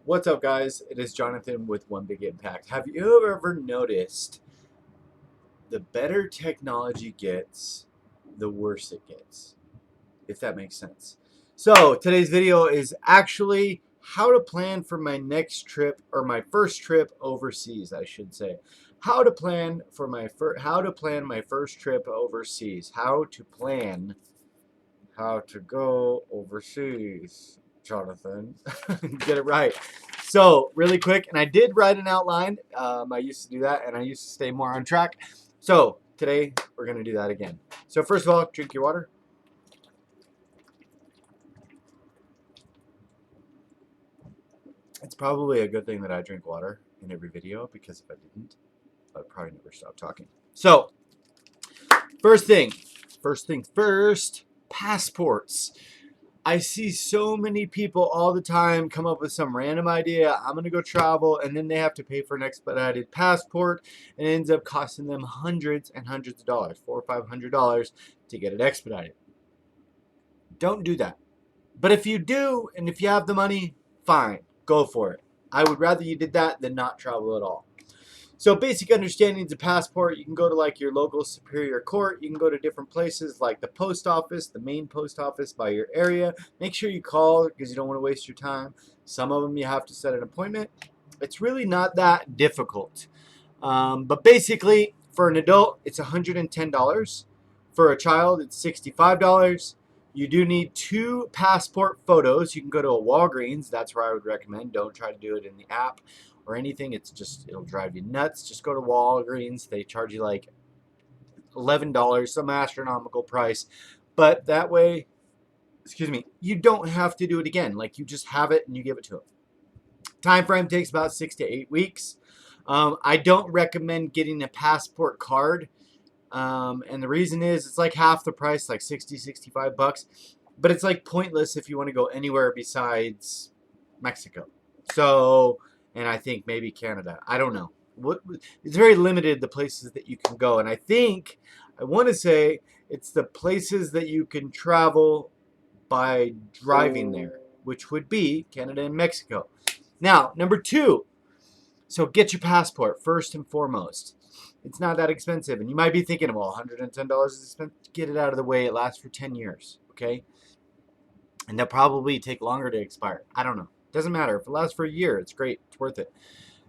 What's up, guys? It is Jonathan with One Big Impact. Have you ever noticed the better technology gets, the worse it gets? If that makes sense. So, today's video is actually how to plan for my next trip, or my first trip overseas, I should say. How to plan my first trip overseas. How to go overseas, Jonathan. Get it right. So, really quick, and I did write an outline. I used to do that, and I used to stay more on track. So, today, we're going to do that again. So, first of all, drink your water. It's probably a good thing that I drink water in every video, because if I didn't, I'd probably never stop talking. So, first thing first, passports. I see so many people all the time come up with some random idea. I'm going to go travel, and then they have to pay for an expedited passport, and it ends up costing them hundreds and hundreds of dollars, $400 or $500 to get it expedited. Don't do that. But if you do, and if you have the money, fine, go for it. I would rather you did that than not travel at all. So basic understandings of passport, you can go to like your local superior court. You can go to different places like the post office, the main post office by your area. Make sure you call because you don't want to waste your time. Some of them you have to set an appointment. It's really not that difficult. But basically, for an adult, it's $110. For a child, it's $65. You do need 2 passport photos. You can go to a Walgreens. That's where I would recommend. Don't try to do it in the app or anything. It'll drive you nuts. Just go to Walgreens. They charge you like $11, some astronomical price. But that way, excuse me, you don't have to do it again. Like, you just have it and you give it to them. Time frame takes about 6 to 8 weeks. I don't recommend getting a passport card. And the reason is it's like half the price, like 60, 65 bucks. But it's like pointless if you want to go anywhere besides Mexico. So, and I think maybe Canada. I don't know. It's very limited, the places that you can go. And I want to say it's the places that you can travel by driving there, which would be Canada and Mexico. Now, number 2. So get your passport first and foremost. It's not that expensive. And you might be thinking, well, $110 is expensive. Get it out of the way. It lasts for 10 years, okay? And they'll probably take longer to expire. I don't know. Doesn't matter. If it lasts for a year, it's great. It's worth it.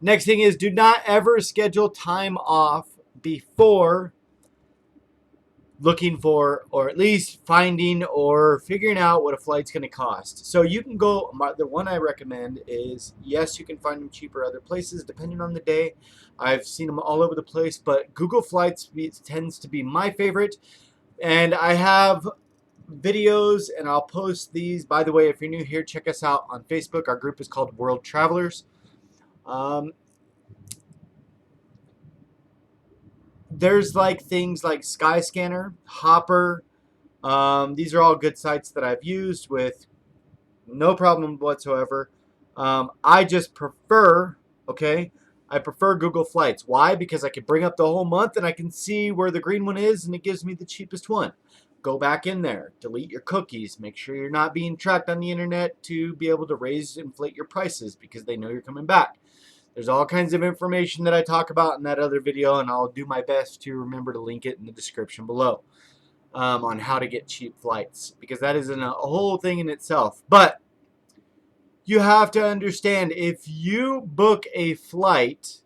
Next thing is, do not ever schedule time off before looking for, or at least finding or figuring out what a flight's going to cost. So you can go, the one I recommend is, yes, you can find them cheaper other places depending on the day. I've seen them all over the place, but Google Flights tends to be my favorite. And I have videos, and I'll post these. By the way, if you're new here, check us out on Facebook. Our group is called World Travelers. There's like things like Skyscanner, Hopper. These are all good sites that I've used with no problem whatsoever. I just prefer, okay, I prefer Google Flights. Why? Because I can bring up the whole month and I can see where the green one is, and it gives me the cheapest one. Go back in there, delete your cookies, make sure you're not being tracked on the internet to be able to inflate your prices because they know you're coming back. There's all kinds of information that I talk about in that other video, and I'll do my best to remember to link it in the description below on how to get cheap flights, because that is a whole thing in itself. But you have to understand, if you book a flight,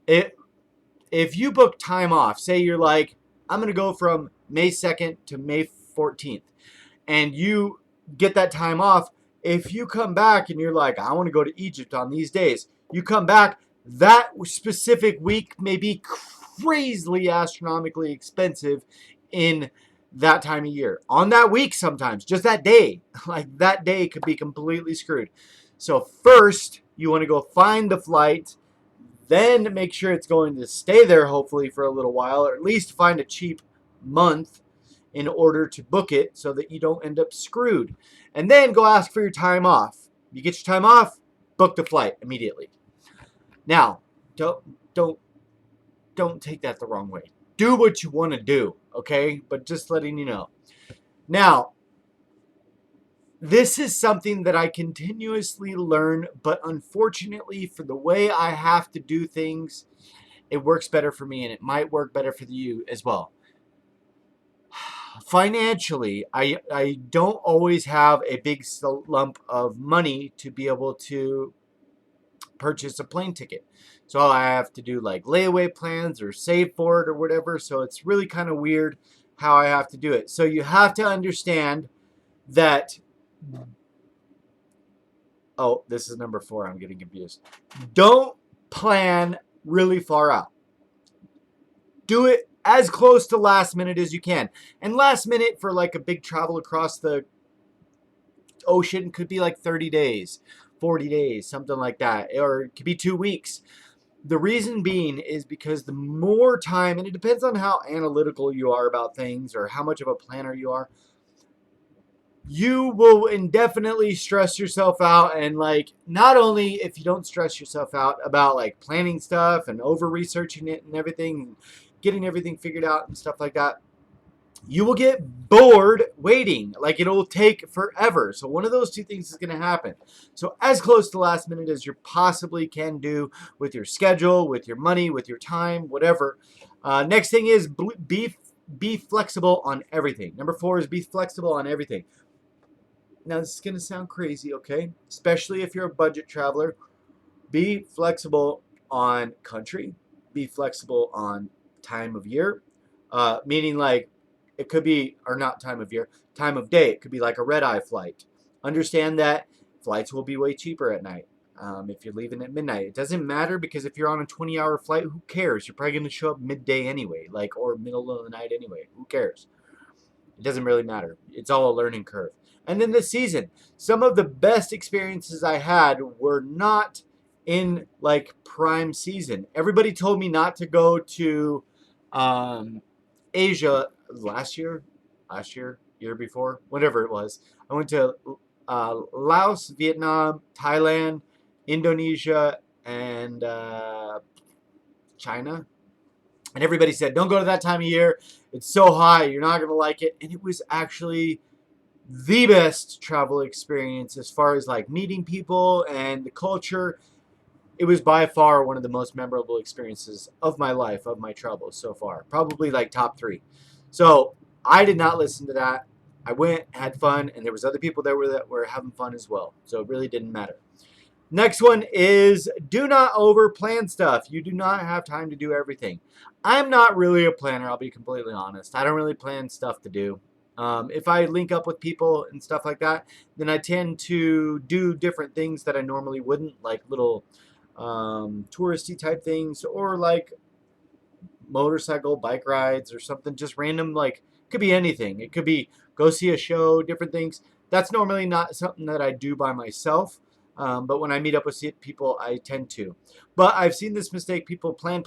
if you book time off, say you're like, I'm going to go from May 2nd to May 14th, and you get that time off, if you come back and you're like, I want to go to Egypt on these days, you come back, that specific week may be crazily astronomically expensive in that time of year. On that week sometimes, just that day. Like, that day could be completely screwed. So first, you want to go find the flight, then make sure it's going to stay there hopefully for a little while, or at least find a cheap month in order to book it so that you don't end up screwed. And then go ask for your time off. You get your time off, book the flight immediately. Now, don't take that the wrong way. Do what you want to do, okay? But just letting you know. Now, this is something that I continuously learn, but unfortunately, for the way I have to do things, it works better for me and it might work better for you as well. Financially, I don't always have a big lump of money to be able to purchase a plane ticket. So I have to do like layaway plans or save for it or whatever. So it's really kind of weird how I have to do it. So you have to understand that. Oh, this is number 4. I'm getting confused. Don't plan really far out. Do it as close to last minute as you can. And last minute for like a big travel across the ocean could be like 30 days, 40 days, something like that. Or it could be 2 weeks. The reason being is because the more time, and it depends on how analytical you are about things or how much of a planner you are, you will indefinitely stress yourself out. And like, not only if you don't stress yourself out about like planning stuff and over researching it and everything, getting everything figured out and stuff like that, you will get bored waiting. Like, it'll take forever. So one of those two things is going to happen. So as close to last minute as you possibly can do with your schedule, with your money, with your time, whatever. Next thing is be flexible on everything. Number 4 is be flexible on everything. Now, this is going to sound crazy, okay? Especially if you're a budget traveler. Be flexible on country. Be flexible on time of year. Meaning, like, it could be, or not time of year, time of day. It could be like a red-eye flight. Understand that flights will be way cheaper at night if you're leaving at midnight. It doesn't matter, because if you're on a 20-hour flight, who cares? You're probably going to show up midday anyway, like, or middle of the night anyway. Who cares? It doesn't really matter. It's all a learning curve. And then the season. Some of the best experiences I had were not in like prime season. Everybody told me not to go to Asia year before, whatever it was. I went to Laos, Vietnam, Thailand, Indonesia, and China. And everybody said, don't go to that time of year. It's so hot. You're not going to like it. And it was actually the best travel experience as far as like meeting people and the culture. It was by far one of the most memorable experiences of my life, of my travels so far. Probably like top 3. So I did not listen to that. I went, had fun, and there was other people that were having fun as well. So it really didn't matter. Next one is do not over plan stuff. You do not have time to do everything. I'm not really a planner, I'll be completely honest. I don't really plan stuff to do. If I link up with people and stuff like that, then I tend to do different things that I normally wouldn't, like little touristy type things, or like motorcycle bike rides or something, just random, like, could be anything. It could be go see a show, different things. That's normally not something that I do by myself. But when I meet up with people, I tend to. But I've seen this mistake. People plan,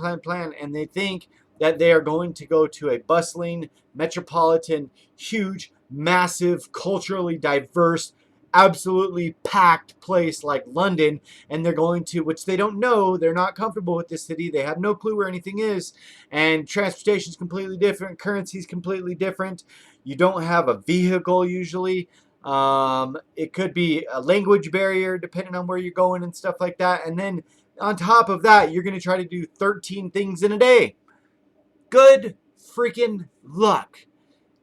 and they think that they are going to go to a bustling, metropolitan, huge, massive, culturally diverse, absolutely packed place like London, and they're going to, which they don't know, they're not comfortable with this city, they have no clue where anything is, and transportation is completely different, currency is completely different, you don't have a vehicle usually. It could be a language barrier depending on where you're going and stuff like that. And then on top of that, you're going to try to do 13 things in a day. Good freaking luck.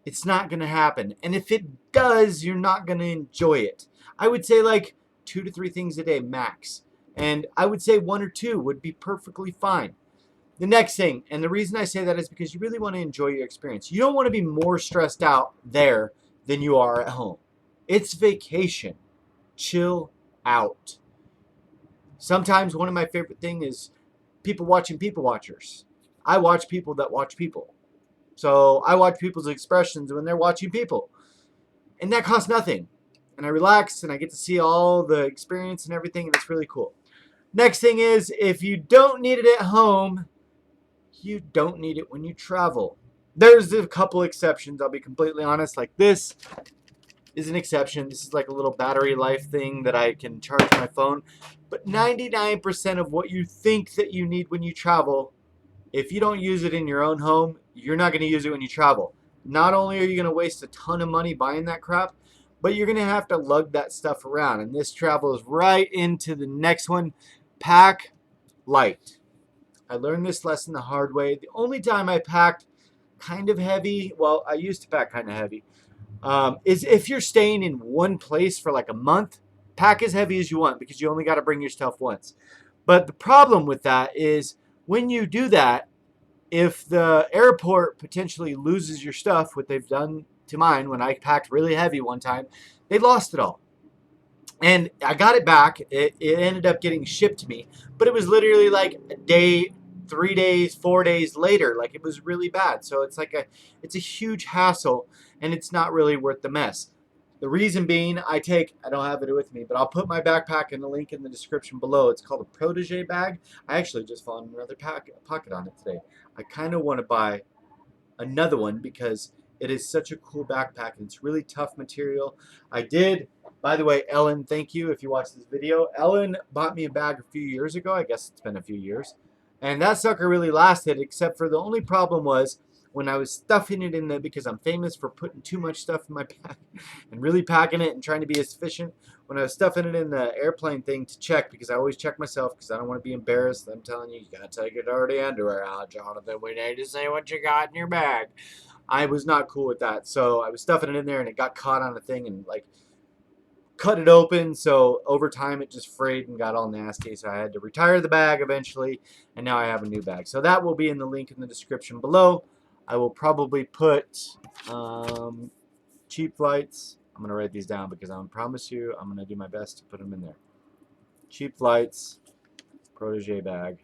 It's not going to happen. And if it does, you're not going to enjoy it. I would say like 2 to 3 things a day max. And I would say 1 or 2 would be perfectly fine. The next thing, and the reason I say that is because you really want to enjoy your experience. You don't want to be more stressed out there than you are at home. It's vacation. Chill out. Sometimes one of my favorite things is people watching people watchers. I watch people that watch people. So I watch people's expressions when they're watching people. And that costs nothing. And I relax and I get to see all the experience and everything, and it's really cool. Next thing is, if you don't need it at home, you don't need it when you travel. There's a couple exceptions, I'll be completely honest. Like this is an exception. This is like a little battery life thing that I can charge my phone. But 99% of what you think that you need when you travel, if you don't use it in your own home, you're not going to use it when you travel. Not only are you going to waste a ton of money buying that crap, but you're going to have to lug that stuff around. And this travels right into the next one. Pack light. I learned this lesson the hard way. The only time I packed kind of heavy, well, I used to pack kind of heavy, is if you're staying in one place for like a month. Pack as heavy as you want because you only got to bring your stuff once. But the problem with that is when you do that, if the airport potentially loses your stuff, what they've done to mine when I packed really heavy one time, they lost it all. And I got it back. It ended up getting shipped to me, but it was literally like a day, 3 days, 4 days later. Like it was really bad. So it's a huge hassle, and it's not really worth the mess. The reason being, I don't have it with me, but I'll put my backpack in the link in the description below. It's called a Protege bag. I actually just found another pocket on it today. I kind of want to buy another one because it is such a cool backpack and it's really tough material. By the way, Ellen, thank you if you watch this video. Ellen bought me a bag a few years ago. I guess it's been a few years. And that sucker really lasted, except for the only problem was when I was stuffing it in there, because I'm famous for putting too much stuff in my bag and really packing it and trying to be as efficient. When I was stuffing it in the airplane thing to check, because I always check myself because I don't want to be embarrassed. I'm telling you, you got to take your dirty underwear out, Jonathan. We need to say what you got in your bag. I was not cool with that. So I was stuffing it in there and it got caught on a thing and like cut it open. So over time it just frayed and got all nasty. So I had to retire the bag eventually. And now I have a new bag. So that will be in the link in the description below. I will probably put cheap flights. I'm going to write these down because I promise you I'm going to do my best to put them in there. Cheap flights, Protege bag.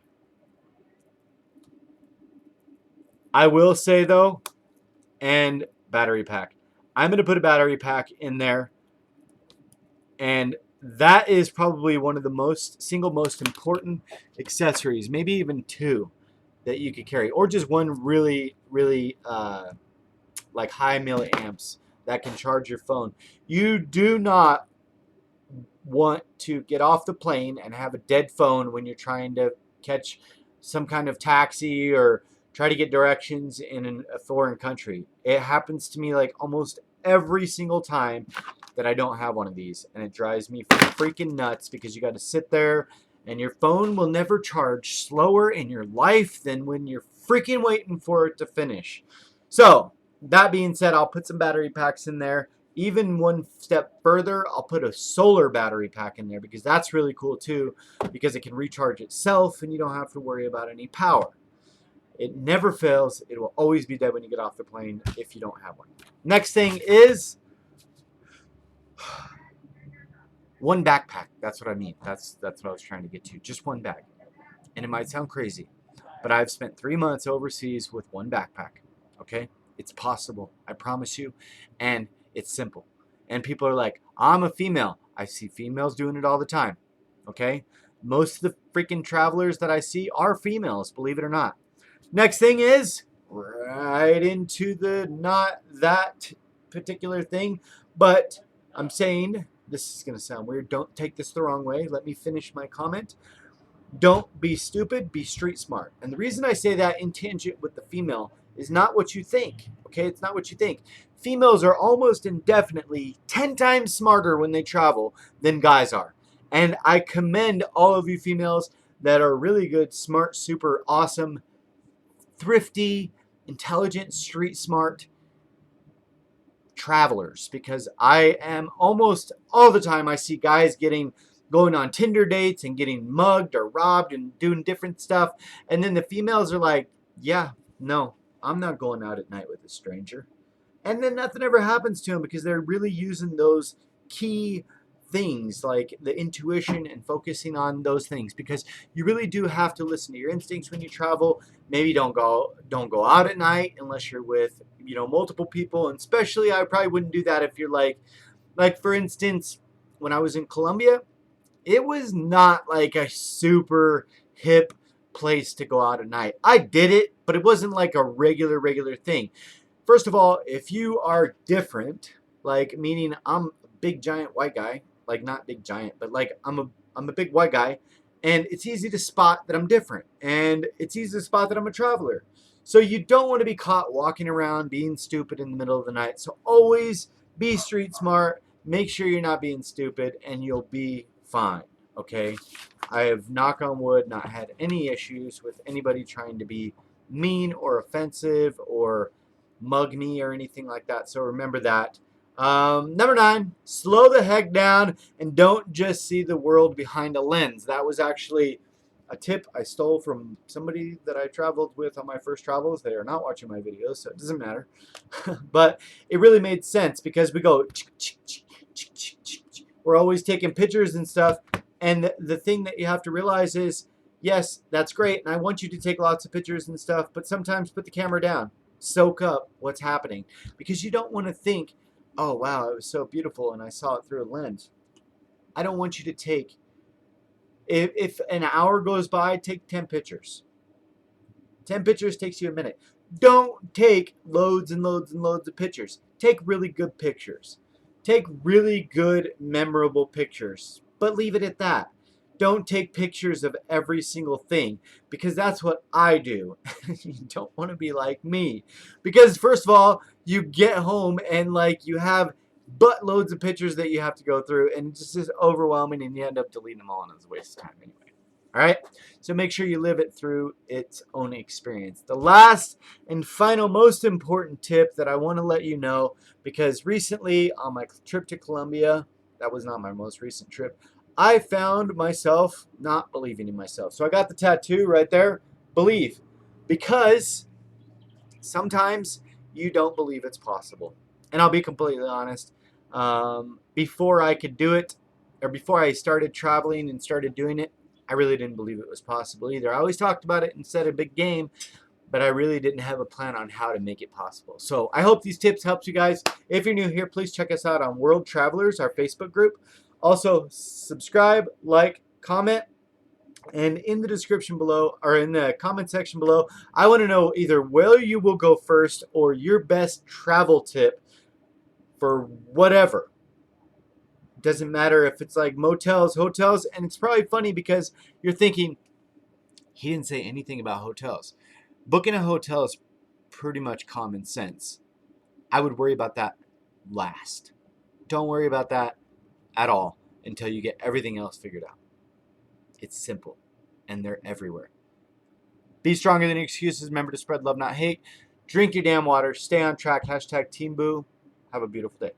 I will say though, and battery pack. I'm going to put a battery pack in there. And that is probably one of the single most important accessories, maybe even two, that you could carry, or just one really like high milliamps that can charge your phone. You do not want to get off the plane and have a dead phone when you're trying to catch some kind of taxi or try to get directions in a foreign country. It happens to me like almost every single time that I don't have one of these, and it drives me freaking nuts because you got to sit there and your phone will never charge slower in your life than when you're freaking waiting for it to finish. So that being said, I'll put some battery packs in there. Even one step further, I'll put a solar battery pack in there because that's really cool too, because it can recharge itself and you don't have to worry about any power. It never fails. It will always be dead when you get off the plane if you don't have one. Next thing is one backpack. That's what I mean. That's what I was trying to get to. Just one bag. And it might sound crazy, but I've spent 3 months overseas with one backpack. Okay? It's possible. I promise you. And it's simple. And people are like, I'm a female. I see females doing it all the time. Okay? Most of the freaking travelers that I see are females, believe it or not. Next thing is right into the not that particular thing, but I'm saying, this is going to sound weird. Don't take this the wrong way. Let me finish my comment. Don't be stupid, be street smart. And the reason I say that in tangent with the female is not what you think. Okay, it's not what you think. Females are almost indefinitely 10 times smarter when they travel than guys are. And I commend all of you females that are really good, smart, super awesome, thrifty, intelligent, street smart travelers, because I am almost all the time I see guys going on Tinder dates and getting mugged or robbed and doing different stuff, and then the females are like, yeah, no, I'm not going out at night with a stranger, and then nothing ever happens to them because they're really using those key things like the intuition and focusing on those things, because you really do have to listen to your instincts when you travel. Maybe don't go out at night unless you're with multiple people, and especially I probably wouldn't do that if you're like for instance, when I was in Colombia, it was not like a super hip place to go out at night. I did it, but it wasn't like a regular thing. First of all, if you are different, like meaning I'm a big giant white guy, like not big giant, but like I'm a big white guy, and it's easy to spot that I'm different, and it's easy to spot that I'm a traveler. So you don't want to be caught walking around being stupid in the middle of the night. So always be street smart. make sure you're not being stupid, and you'll be fine, okay? I have, knock on wood, not had any issues with anybody trying to be mean or offensive or mug me or anything like that, so remember that. Number 9, slow the heck down and don't just see the world behind a lens. That was actually a tip I stole from somebody that I traveled with on my first travels. They are not watching my videos, so it doesn't matter. But it really made sense because we go, we're always taking pictures and stuff. And the thing that you have to realize is, yes, that's great. And I want you to take lots of pictures and stuff, but sometimes put the camera down. Soak up what's happening. Because you don't want to think, oh, wow, it was so beautiful and I saw it through a lens. I don't want you to take, if an hour goes by, take 10 pictures. 10 pictures takes you a minute. Don't take loads and loads and loads of pictures. Take really good pictures. Take really good, memorable pictures. But leave it at that. Don't take pictures of every single thing, because that's what I do. You don't want to be like me. Because first of all, you get home and like you have buttloads of pictures that you have to go through, and it's just overwhelming, and you end up deleting them all, and it's a waste of time anyway. All right, so make sure you live it through its own experience. The last and final most important tip that I want to let you know, because recently on my trip to Colombia, that was not my most recent trip, I found myself not believing in myself. So I got the tattoo right there, believe, because sometimes you don't believe it's possible. And I'll be completely honest, before I could do it, or before I started traveling and started doing it, I really didn't believe it was possible either. I always talked about it and said a big game, but I really didn't have a plan on how to make it possible. So I hope these tips helped you guys. If you're new here, please check us out on World Travelers, our Facebook group. Also, subscribe, like, comment, and in the description below, or in the comment section below, I want to know either where you will go first or your best travel tip for whatever. Doesn't matter if it's like motels, hotels, and it's probably funny because you're thinking, he didn't say anything about hotels. Booking a hotel is pretty much common sense. I would worry about that last. Don't worry about that at all until you get everything else figured out. It's simple, and they're everywhere. Be stronger than excuses. Remember to spread love, not hate. Drink your damn water. Stay on track. #TeamBoo. Have a beautiful day.